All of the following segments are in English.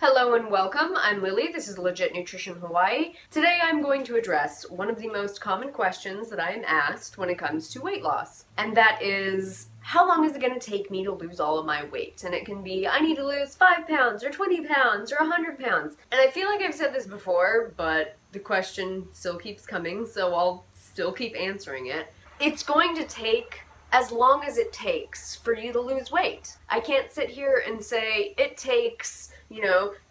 Hello and welcome. I'm Lily. This is Legit Nutrition Hawaii. Today I'm going to address one of the most common questions that I am asked when it comes to weight loss. And that is, how long is it going to take me to lose all of my weight? And it can be, I need to lose 5 pounds or 20 pounds or 100 pounds. And I feel like I've said this before, but the question still keeps coming, so I'll still keep answering it. It's going to take as long as it takes for you to lose weight. I can't sit here and say it takes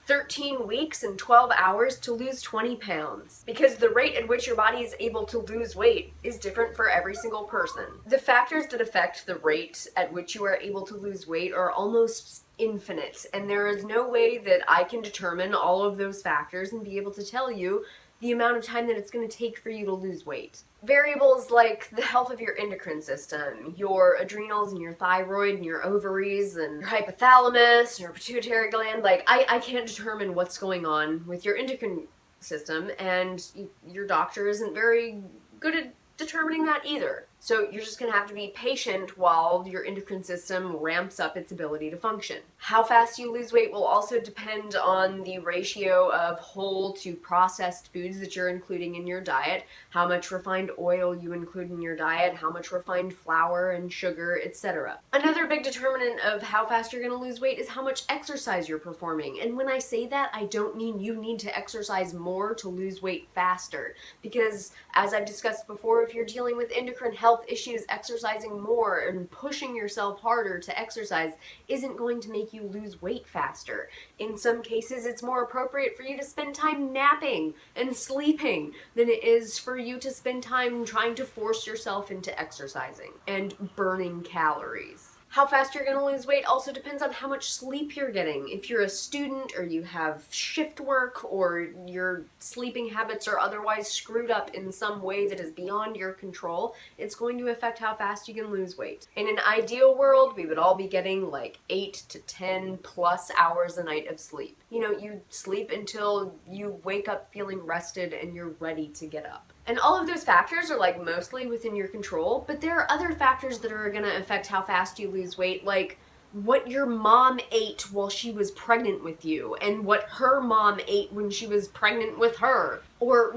13 weeks and 12 hours to lose 20 pounds. Because the rate at which your body is able to lose weight is different for every single person. The factors that affect the rate at which you are able to lose weight are almost infinite, and there is no way that I can determine all of those factors and be able to tell you the amount of time that it's going to take for you to lose weight. Variables like the health of your endocrine system, your adrenals and your thyroid and your ovaries and your hypothalamus and your pituitary gland, I can't determine what's going on with your endocrine system, and your doctor isn't very good at determining that either. So you're just going to have to be patient while your endocrine system ramps up its ability to function. How fast you lose weight will also depend on the ratio of whole to processed foods that you're including in your diet, how much refined oil you include in your diet, how much refined flour and sugar, etc. Another big determinant of how fast you're going to lose weight is how much exercise you're performing. And when I say that, I don't mean you need to exercise more to lose weight faster. Because as I've discussed before, if you're dealing with endocrine health issues, exercising more and pushing yourself harder to exercise isn't going to make you lose weight faster. In some cases, it's more appropriate for you to spend time napping and sleeping than it is for you to spend time trying to force yourself into exercising and burning calories. How fast you're going to lose weight also depends on how much sleep you're getting. If you're a student or you have shift work or your sleeping habits are otherwise screwed up in some way that is beyond your control, it's going to affect how fast you can lose weight. In an ideal world, we would all be getting like 8 to 10 plus hours a night of sleep. You sleep until you wake up feeling rested and you're ready to get up. And all of those factors are mostly within your control, but there are other factors that are going to affect how fast you lose weight, like what your mom ate while she was pregnant with you and what her mom ate when she was pregnant with her, or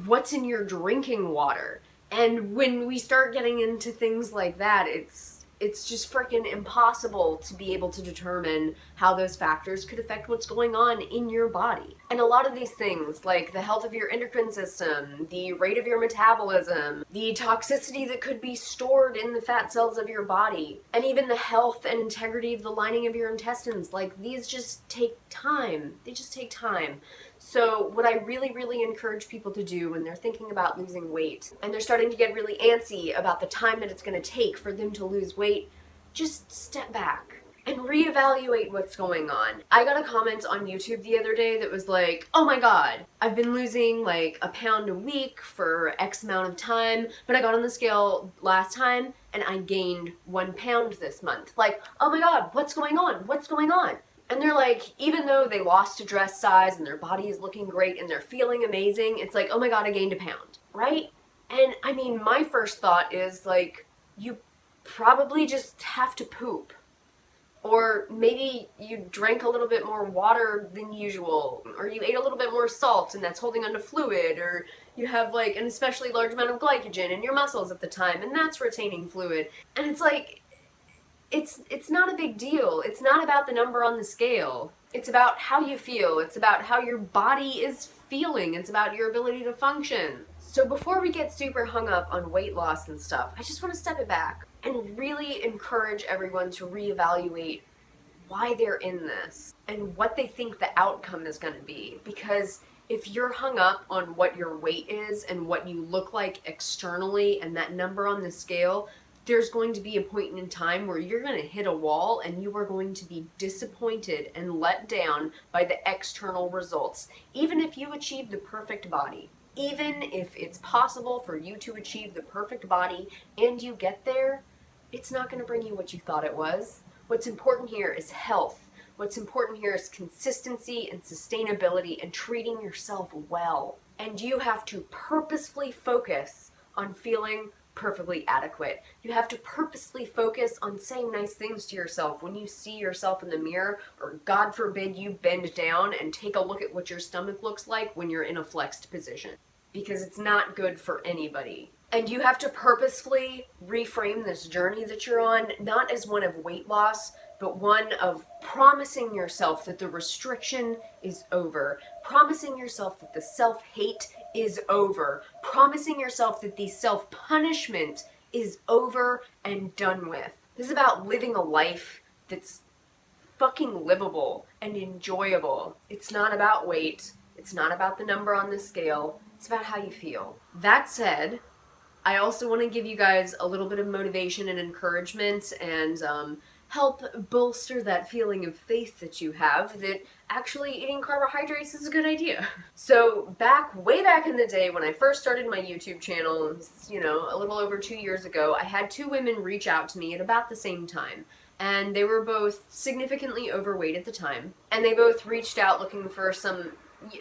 what's in your drinking water. And when we start getting into things like that, it's just freaking impossible to be able to determine how those factors could affect what's going on in your body. And a lot of these things, like the health of your endocrine system, the rate of your metabolism, the toxicity that could be stored in the fat cells of your body, and even the health and integrity of the lining of your intestines, these just take time. They just take time. So what I really, really encourage people to do when they're thinking about losing weight and they're starting to get really antsy about the time that it's going to take for them to lose weight, just step back and reevaluate what's going on. I got a comment on YouTube the other day that was like, oh my god, I've been losing a pound a week for X amount of time, but I got on the scale last time and I gained 1 pound this month. Oh my god, what's going on? What's going on? And they're like, even though they lost a dress size and their body is looking great and they're feeling amazing, it's like, oh my god, I gained a pound, right? And I mean, my first thought is you probably just have to poop. Or maybe you drank a little bit more water than usual, or you ate a little bit more salt and that's holding onto fluid, or you have an especially large amount of glycogen in your muscles at the time and that's retaining fluid. And it's not a big deal. It's not about the number on the scale. It's about how you feel. It's about how your body is feeling. It's about your ability to function. So before we get super hung up on weight loss and stuff, I just want to step it back and really encourage everyone to reevaluate why they're in this and what they think the outcome is going to be. Because if you're hung up on what your weight is and what you look like externally and that number on the scale, there's going to be a point in time where you're going to hit a wall and you are going to be disappointed and let down by the external results, even if you achieve the perfect body. Even if it's possible for you to achieve the perfect body and you get there, it's not going to bring you what you thought it was. What's important here is health. What's important here is consistency and sustainability and treating yourself well. And you have to purposefully focus on feeling perfectly adequate. You have to purposely focus on saying nice things to yourself when you see yourself in the mirror, or God forbid you bend down and take a look at what your stomach looks like when you're in a flexed position, because it's not good for anybody. And you have to purposefully reframe this journey that you're on, not as one of weight loss, but one of promising yourself that the restriction is over, promising yourself that the self-hate is over, promising yourself that the self-punishment is over and done with. This is about living a life that's fucking livable and enjoyable. It's not about weight. It's not about the number on the scale. It's about how you feel. That said, I also want to give you guys a little bit of motivation and encouragement and help bolster that feeling of faith that you have that actually eating carbohydrates is a good idea. So way back in the day when I first started my YouTube channel, a little over 2 years ago, I had 2 women reach out to me at about the same time. And they were both significantly overweight at the time. And they both reached out looking for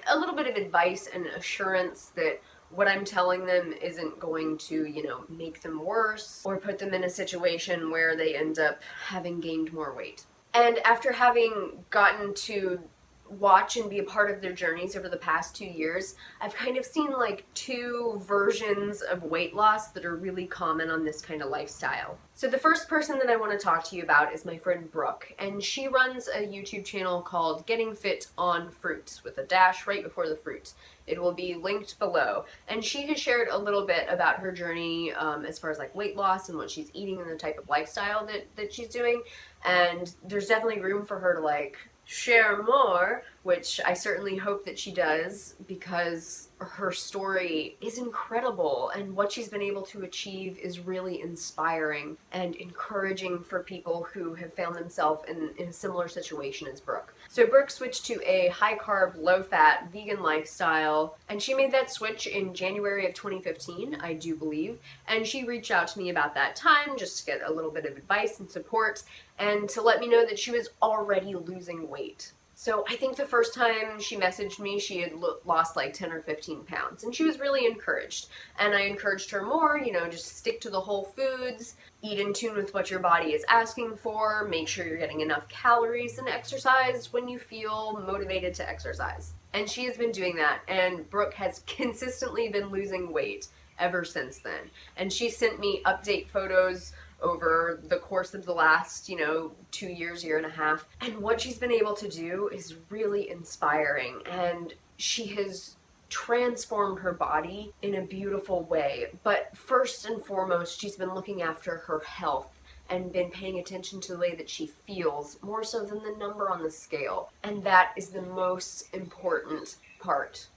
a little bit of advice and assurance that what I'm telling them isn't going to, make them worse or put them in a situation where they end up having gained more weight. And after having gotten to watch and be a part of their journeys over the past 2 years, I've kind of seen like 2 versions of weight loss that are really common on this kind of lifestyle. So the first person that I want to talk to you about is my friend Brooke, and she runs a YouTube channel called Gettingfiton-fruit with a dash right before the fruit. It will be linked below. And she has shared a little bit about her journey as far as like weight loss and what she's eating and the type of lifestyle that she's doing. And there's definitely room for her to like share more, which I certainly hope that she does, because her story is incredible and what she's been able to achieve is really inspiring and encouraging for people who have found themselves in a similar situation as Brooke. So Brooke switched to a high-carb, low-fat, vegan lifestyle, and she made that switch in January of 2015, I do believe, and she reached out to me about that time just to get a little bit of advice and support and to let me know that she was already losing weight. So I think the first time she messaged me, she had lost like 10 or 15 pounds, and she was really encouraged. And I encouraged her more, just stick to the whole foods, eat in tune with what your body is asking for, make sure you're getting enough calories, and exercise when you feel motivated to exercise. And she has been doing that, and Brooke has consistently been losing weight ever since then. And she sent me update photos over the course of the last, 2 years, year and a half. And what she's been able to do is really inspiring. And she has transformed her body in a beautiful way. But first and foremost, she's been looking after her health and been paying attention to the way that she feels, more so than the number on the scale. And that is the most important part.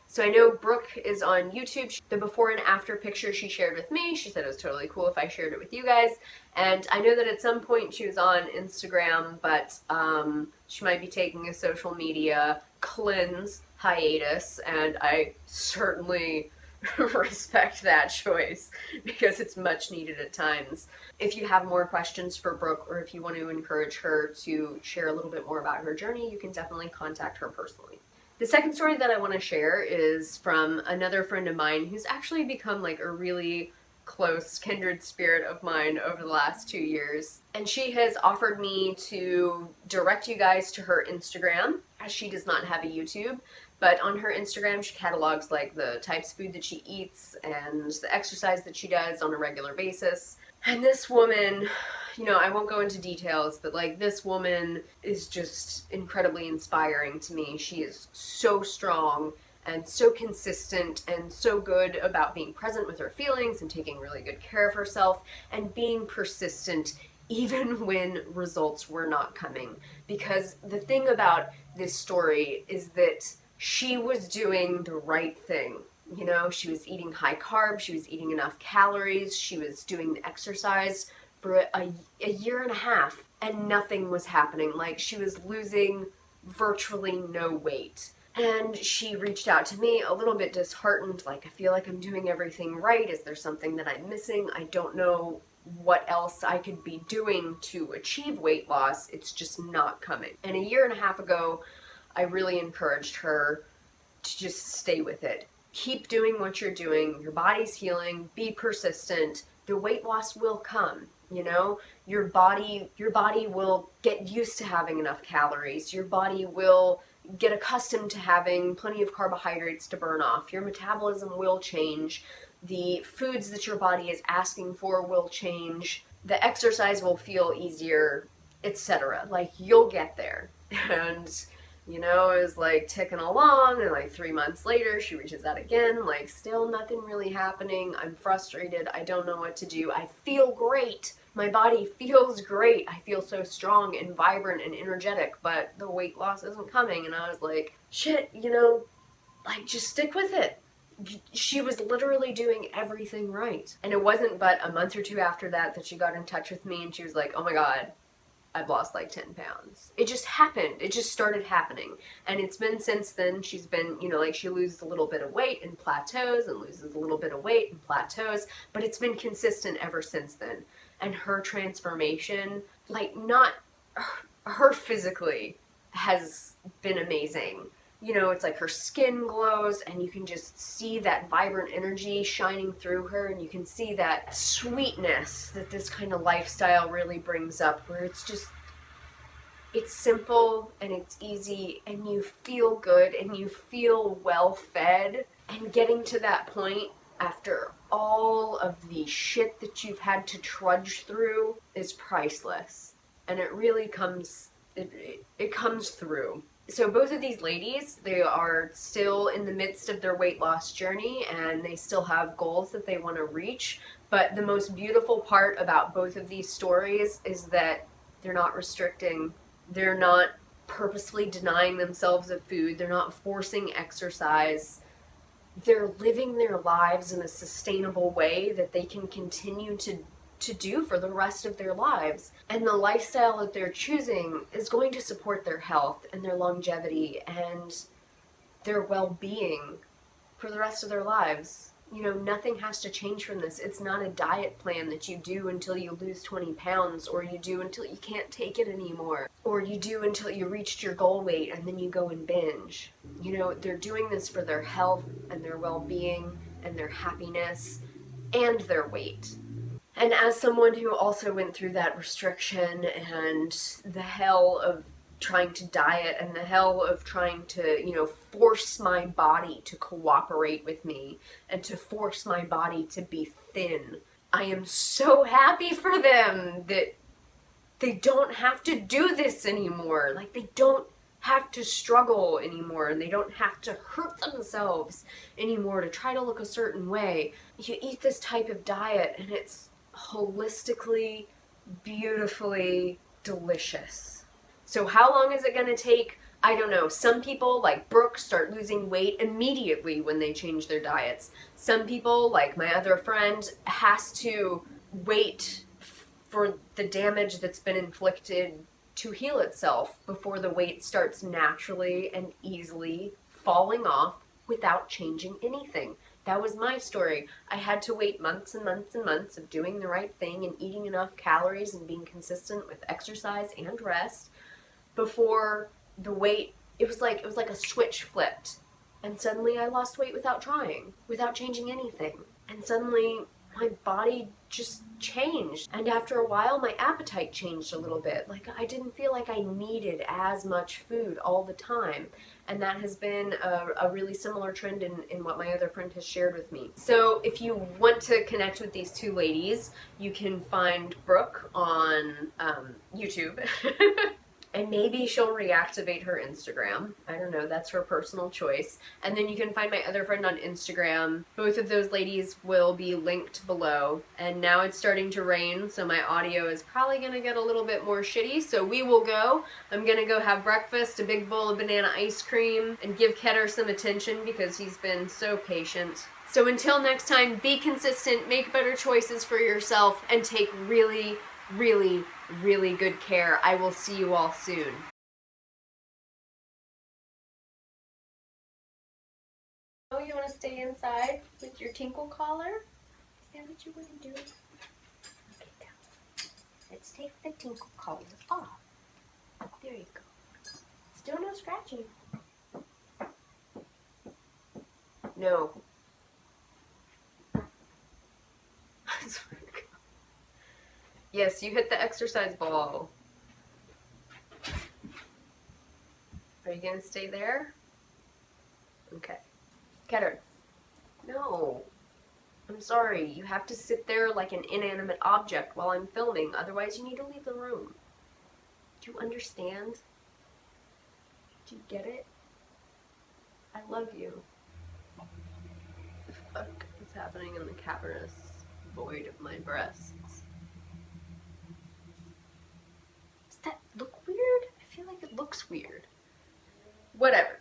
So I know Brooke is on YouTube. The before and after picture she shared with me, she said it was totally cool if I shared it with you guys. And I know that at some point she was on Instagram, but she might be taking a social media cleanse hiatus, and I certainly respect that choice because it's much needed at times. If you have more questions for Brooke, or if you want to encourage her to share a little bit more about her journey, you can definitely contact her personally. The second story that I want to share is from another friend of mine who's actually become like a really close kindred spirit of mine over the last 2 years. And she has offered me to direct you guys to her Instagram, as she does not have a YouTube. But on her Instagram, she catalogs like the types of food that she eats and the exercise that she does on a regular basis. And this woman, I won't go into details, but like this woman is just incredibly inspiring to me. She is so strong and so consistent and so good about being present with her feelings and taking really good care of herself and being persistent even when results were not coming. Because the thing about this story is that she was doing the right thing. She was eating high carbs, she was eating enough calories, she was doing the exercise for a year and a half, and nothing was happening. Like, she was losing virtually no weight. And she reached out to me a little bit disheartened, like, I feel like I'm doing everything right. Is there something that I'm missing? I don't know what else I could be doing to achieve weight loss. It's just not coming. And a year and a half ago, I really encouraged her to just stay with it. Keep doing what you're doing. Your body's healing. Be persistent. the weight loss will come. You know, your body will get used to having enough calories. Your body will get accustomed to having plenty of carbohydrates to burn off. Your metabolism will change. The foods that your body is asking for will change. The exercise will feel easier, etc. Like, you'll get there. And you know, it was like ticking along, and like 3 months later, she reaches out again, like, still nothing really happening. I'm frustrated. I don't know what to do. I feel great. My body feels great. I feel so strong and vibrant and energetic, but the weight loss isn't coming. And I was like, shit, you know, like, just stick with it. She was literally doing everything right. And it wasn't but a month or two after that that she got in touch with me, and she was like, oh my God, I've lost like 10 pounds. It just happened. It just started happening. And it's been since then. She's been, you know, like, she loses a little bit of weight and plateaus and loses a little bit of weight and plateaus, but it's been consistent ever since then. And her transformation, like, not her physically has been amazing. You know, it's like her skin glows, and you can just see that vibrant energy shining through her, and you can see that sweetness that this kind of lifestyle really brings up, where it's just, it's simple and it's easy, and you feel good and you feel well fed. And getting to that point after all of the shit that you've had to trudge through is priceless. And it really comes, it comes through. So both of these ladies, they are still in the midst of their weight loss journey, and they still have goals that they want to reach. But the most beautiful part about both of these stories is that they're not restricting. They're not purposefully denying themselves of food. They're not forcing exercise. They're living their lives in a sustainable way that they can continue to do for the rest of their lives. And the lifestyle that they're choosing is going to support their health and their longevity and their well-being for the rest of their lives. You know, nothing has to change from this. It's not a diet plan that you do until you lose 20 pounds, or you do until you can't take it anymore, or you do until you reached your goal weight and then you go and binge. You know, they're doing this for their health and their well-being and their happiness and their weight. And as someone who also went through that restriction and the hell of trying to diet and the hell of trying to, you know, force my body to cooperate with me and to force my body to be thin, I am so happy for them that they don't have to do this anymore. Like, they don't have to struggle anymore, and they don't have to hurt themselves anymore to try to look a certain way. You eat this type of diet and it's holistically, beautifully delicious. So how long is it going to take? I don't know. Some people, like Brooke, start losing weight immediately when they change their diets. Some people, like my other friend, has to wait for the damage that's been inflicted to heal itself before the weight starts naturally and easily falling off without changing anything. That was my story. I had to wait months and months and months of doing the right thing and eating enough calories and being consistent with exercise and rest before the weight, it was like a switch flipped. And suddenly I lost weight without trying, without changing anything. And suddenly my body just changed. And after a while, my appetite changed a little bit. Like, I didn't feel like I needed as much food all the time. And that has been a really similar trend in what my other friend has shared with me. So if you want to connect with these two ladies, you can find Brooke on YouTube. And maybe she'll reactivate her Instagram. I don't know, that's her personal choice. And then you can find my other friend on Instagram. Both of those ladies will be linked below. And now it's starting to rain, so my audio is probably gonna get a little bit more shitty. So we will go. I'm gonna go have breakfast, a big bowl of banana ice cream, and give Ketter some attention because he's been so patient. So until next time, be consistent, make better choices for yourself, and take really, really, really good care. I will see you all soon. Oh, you want to stay inside with your tinkle collar? Is that what you want to do? Okay, now, let's take the tinkle collar off. There you go. Still no scratching. No. I swear to God. Yes, you hit the exercise ball. Are you gonna stay there? Okay. Ketter. No. I'm sorry. You have to sit there like an inanimate object while I'm filming. Otherwise, you need to leave the room. Do you understand? Do you get it? I love you. The fuck is happening in the cavernous void of my breasts? Does that look weird? I feel like it looks weird. Whatever.